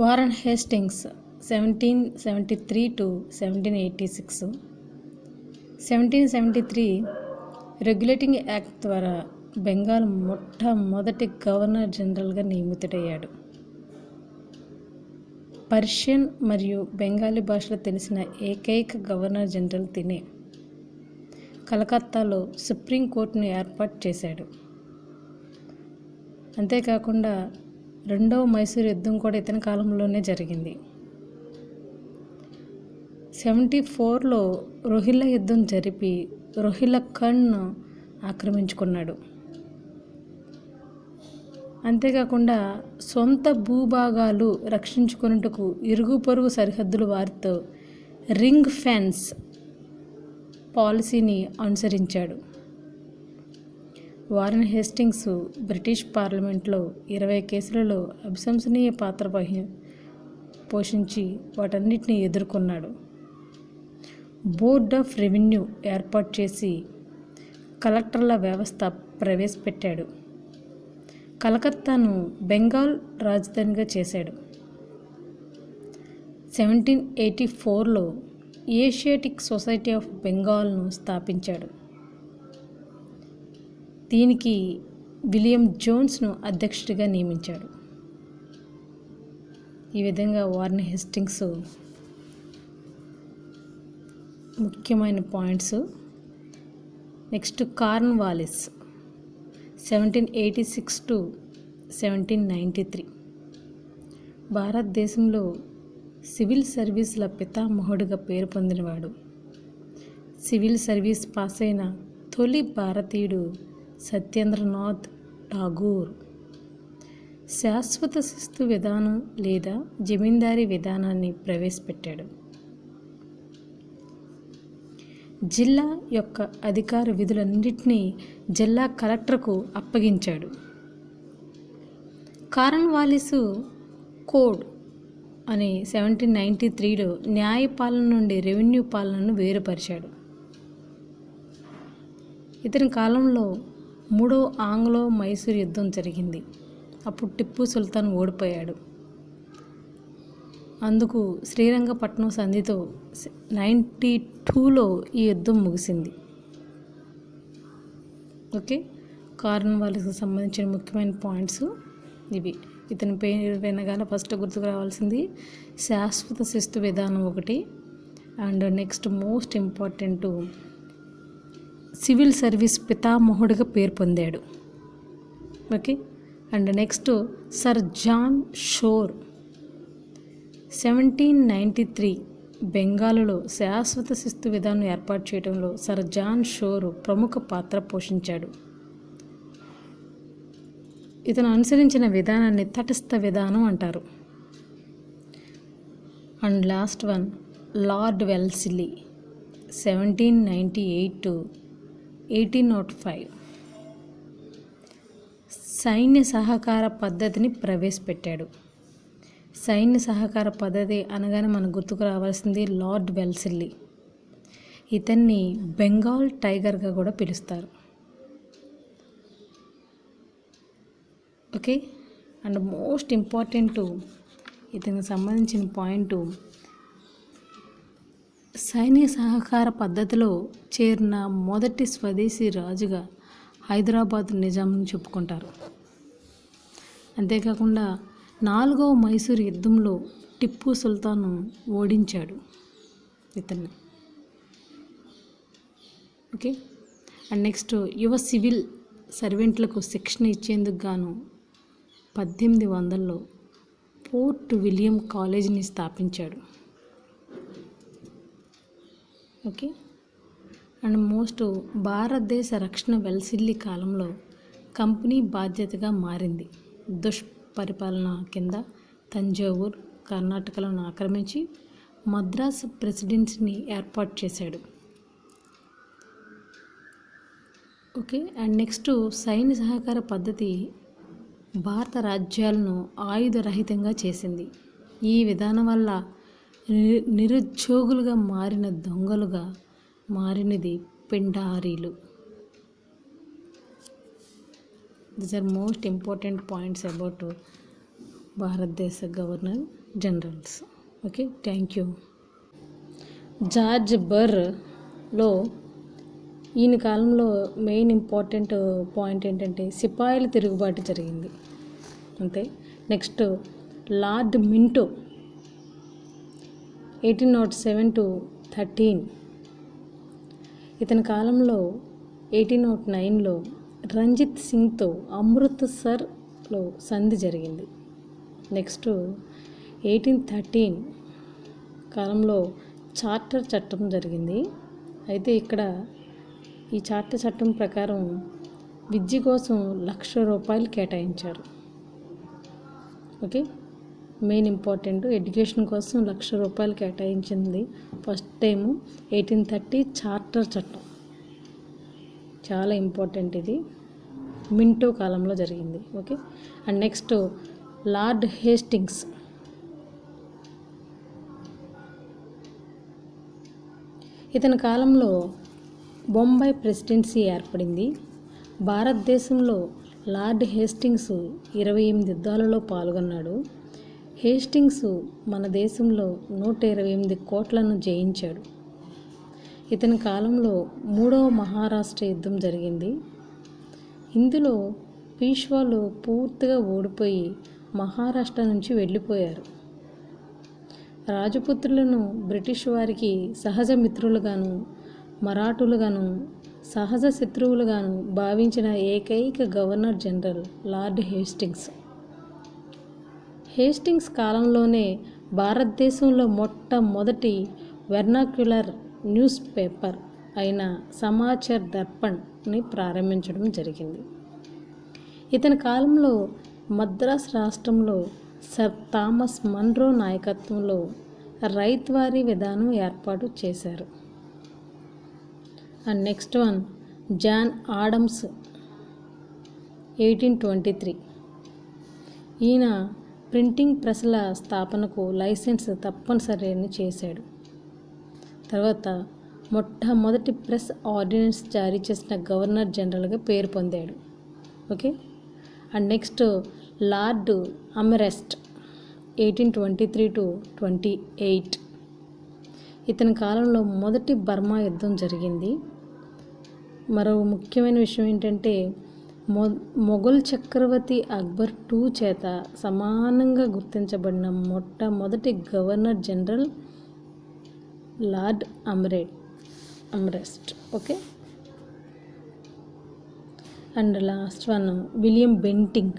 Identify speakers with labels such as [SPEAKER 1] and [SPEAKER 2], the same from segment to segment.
[SPEAKER 1] Warren Hastings 1773 to 1786. 1773 regulating act ద్వారా బెంగాల్ మొట్టమొదటి governor జనరల్గా నియమితుడయ్యాడు. పర్షియన్ మరియు బెంగాలీ భాషలో తెలిసిన ఏకైక గవర్నర్ జనరల్ తినే. కలకత్తాలో సుప్రీంకోర్టును ఏర్పాటు చేశాడు. అంతేకాకుండా రెండవ మైసూర్ యుద్ధం కూడా ఇతని కాలంలోనే జరిగింది. 74లో రోహిల్లా యుద్ధం జరిపి రోహిల్లఖండ్ను ఆక్రమించుకున్నాడు. అంతేకాకుండా సొంత భూభాగాలు రక్షించుకొనుటకు ఇరుగు పొరుగు సరిహద్దులు వారితో రింగ్ ఫెన్స్ పాలసీని అనుసరించాడు. వారన్ హేస్టింగ్స్ బ్రిటిష్ పార్లమెంట్లో 20 కేసులలో అభిశంసనీయ పాత్ర పోషించి వాటన్నిటిని ఎదుర్కొన్నాడు. బోర్డ్ ఆఫ్ రెవెన్యూ ఏర్పాటు చేసి కలెక్టర్ల వ్యవస్థ ప్రవేశపెట్టాడు. కలకత్తాను బెంగాల్ రాజధానిగా చేశాడు. 1784లో ఏషియాటిక్ సొసైటీ ఆఫ్ బెంగాల్ను స్థాపించాడు. దీనికి విలియం జోన్స్ను అధ్యక్షుడిగా నియమించాడు. ఈ విధంగా వారన్ హేస్టింగ్స్ ముఖ్యమైన పాయింట్స్. Next Cornwallis 1786 to 1793. భారతదేశంలో సివిల్ సర్వీసుల పితామహుడిగా పేరు పొందినవాడు. సివిల్ సర్వీస్ పాస్ అయిన తొలి భారతీయుడు సత్యేంద్రనాథ్ ఠాగూర్. శాశ్వత శిస్తు విధానం లేదా జమీందారీ విధానాన్ని ప్రవేశపెట్టాడు. జిల్లా యొక్క అధికార విధులన్నింటినీ జిల్లా కలెక్టర్కు అప్పగించాడు. కార్న్వాలిస్ కోడ్ అని 1793లో న్యాయపాలన నుండి రెవెన్యూ పాలనను వేరుపరిచాడు. ఇతని కాలంలో 3వ ఆంగ్లో మైసూర్ యుద్ధం జరిగింది. అప్పుడు టిప్పు సుల్తాన్ ఓడిపోయాడు. అందుకు శ్రీరంగపట్నం సంధితో 92లో ఈ యుద్ధం ముగిసింది. ఓకే, కార్న్వాలిస్కి సంబంధించిన ముఖ్యమైన పాయింట్స్ ఇవి. ఇతని పేరు వినగానే ఫస్ట్ గుర్తుకు రావాల్సింది శాశ్వత శిస్తు విధానం ఒకటి. And next most important civil service పితామహుడిగా పేరు పొందాడు. Okay, and next sir John Shore 1793 బెంగాలులో శాశ్వత శిస్తు విధానం ఏర్పాటు చేయడంలో సర్ జాన్ షోర్ ప్రముఖ పాత్ర పోషించాడు. ఇతను అనుసరించిన విధానాన్ని తటస్థ విధానం అంటారు. And last one Lord Wellesley 1798 to 1805 సైన్య సహకార పద్ధతిని ప్రవేశపెట్టాడు. సైన్య సహకార పద్ధతి అనగానే మనకు గుర్తుకు రావాల్సింది లార్డ్ వెల్సిల్లీ. ఇతన్ని బెంగాల్ టైగర్గా కూడా పిలుస్తారు. ఓకే, అండ్ మోస్ట్ ఇంపార్టెంట్ ఇతనికి సంబంధించిన పాయింట్ సైన్య సహకార పద్ధతిలో చేరిన మొదటి స్వదేశీ రాజుగా హైదరాబాద్ నిజాంని చెప్పుకుంటారు. అంతేకాకుండా 4వ మైసూర్ యుద్ధంలో టిప్పు సుల్తాన్ ఓడించాడు ఇతన్ని. ఓకే, అండ్ నెక్స్ట్ యువ సివిల్ సర్వెంట్లకు శిక్షణ ఇచ్చేందుకు గాను 1800లో పోర్ట్ విలియం కాలేజీని స్థాపించాడు. ఓకే, అండ్ మోస్ట్ భారతదేశ రక్షణ వెల్సిల్లీ కాలంలో కంపెనీ బాధ్యతగా మారింది. దుష్పరిపాలన కింద తంజావూర్ కర్ణాటకలను ఆక్రమించి మద్రాసు ప్రెసిడెన్సీని ఏర్పాటు చేశాడు. ఓకే, అండ్ నెక్స్ట్ సైన్య సహకార పద్ధతి భారత రాజ్యాలను ఆయుధరహితంగా చేసింది. ఈ విధానం వల్ల నిరుద్యోగులుగా మారిన దొంగలుగా మారినది పిండారీలు. These are most important points about భారతదేశ governor generals. Okay, thank you. George Barlow ఈయన కాలంలో మెయిన్ ఇంపార్టెంట్ పాయింట్ ఏంటంటే సిపాయిల తిరుగుబాటు జరిగింది అంతే. Next lord Minto 1807 to 13. ఇతని కాలంలో 1809లో రంజిత్ సింగ్తో అమృత్సర్లో సంధి జరిగింది. నెక్స్ట్ 1813 కాలంలో చార్టర్ చట్టం జరిగింది. అయితే ఇక్కడ ఈ చార్టర్ చట్టం ప్రకారం విద్య కోసం ₹1,00,000 కేటాయించారు. ఓకే, మెయిన్ ఇంపార్టెంట్ ఎడ్యుకేషన్ కోసం ₹1,00,000 కేటాయించింది ఫస్ట్ టైము 1830 చార్టర్ చట్టం. చాలా ఇంపార్టెంట్, ఇది మింటో కాలంలో జరిగింది. Okay, and next lord Hastings. ఇతని కాలంలో బొంబాయి ప్రెసిడెన్సీ ఏర్పడింది. భారతదేశంలో లార్డ్ హేస్టింగ్స్ 28 యుద్ధాలలో పాల్గొన్నాడు. హేస్టింగ్స్ మన దేశంలో 128 కోట్లను జయించాడు. ఇతని కాలంలో 3వ మహారాష్ట్ర యుద్ధం జరిగింది. ఇందులో పీష్వాలు పూర్తిగా ఓడిపోయి మహారాష్ట్ర నుంచి వెళ్ళిపోయారు. రాజపుత్రులను బ్రిటిష్ వారికి సహజ మిత్రులుగాను మరాఠులుగాను సహజ శత్రువులుగాను భావించిన ఏకైక governor general lord Hastings. Hastings కాలంలోనే భారతదేశంలో మొట్టమొదటి వెర్నాక్యులర్ న్యూస్ పేపర్ అయిన సమాచార్ దర్పణ్ని ప్రారంభించడం జరిగింది. ఇతని కాలంలో మద్రాస్ రాష్ట్రంలో సర్ థామస్ మన్రో నాయకత్వంలో రైత్వారీ విధానం ఏర్పాటు చేశారు. And next one John Adams 1823. ఈయన ప్రింటింగ్ ప్రెస్ల స్థాపనకు లైసెన్స్ తప్పనిసరి అని చేశాడు. తర్వాత మొట్టమొదటి ప్రెస్ ఆర్డినెన్స్ జారీ చేసిన గవర్నర్ జనరల్గా పేరు పొందాడు. Okay, and next Lord Amherst 1823 to 28. ఇతని కాలంలో మొదటి బర్మా యుద్ధం జరిగింది. మరో ముఖ్యమైన విషయం ఏంటంటే మొఘల్ చక్రవర్తి అక్బర్ II చేత సమానంగా గుర్తించబడిన మొట్టమొదటి governor general Lord Amherst. Okay, and last one William Bentinck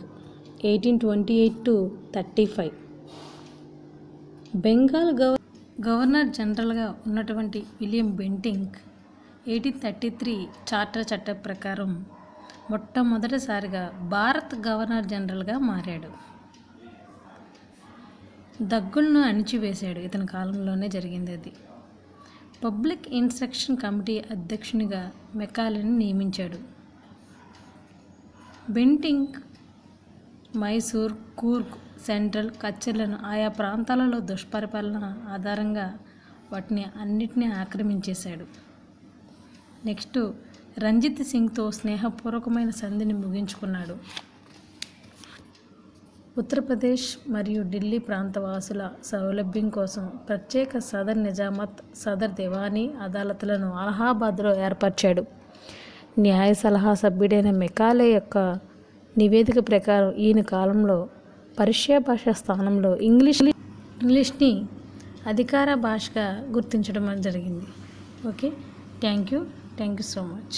[SPEAKER 1] 1828 to 35. Bengal governor జనరల్గా ఉన్నటువంటి విలియం బెంటింగ్ 1833 చార్టర్ చట్టం ప్రకారం మొట్టమొదటిసారిగా భారత్ గవర్నర్ జనరల్గా మారాడు. దగ్గులను అణిచివేశాడు. ఇతని కాలంలోనే జరిగింది అది. పబ్లిక్ ఇన్స్ట్రక్షన్ కమిటీ అధ్యక్షునిగా మెకాలేని నియమించాడు. బెంటింగ్ మైసూర్, కూర్గ్, సెంట్రల్ కచ్చర్లను ఆయా ప్రాంతాలలో దుష్పరిపాలన ఆధారంగా వాటిని అన్నిటినీ ఆక్రమించేశాడు. నెక్స్ట్ రంజిత్ సింగ్తో స్నేహపూర్వకమైన సంధిని ముగించుకున్నాడు. ఉత్తరప్రదేశ్ మరియు ఢిల్లీ ప్రాంతవాసుల సౌలభ్యం కోసం ప్రత్యేక సదర్ నిజామత్, సదర్ దివానీ అదాలత్లను అలహాబాద్లో ఏర్పరిచాడు. న్యాయ సలహా సభ్యుడైన మెకాలే యొక్క నివేదిక ప్రకారం ఈయన కాలంలో పర్షియా భాష స్థానంలో ఇంగ్లీష్ని అధికార భాషగా గుర్తించడం జరిగింది. Okay, thank you so much.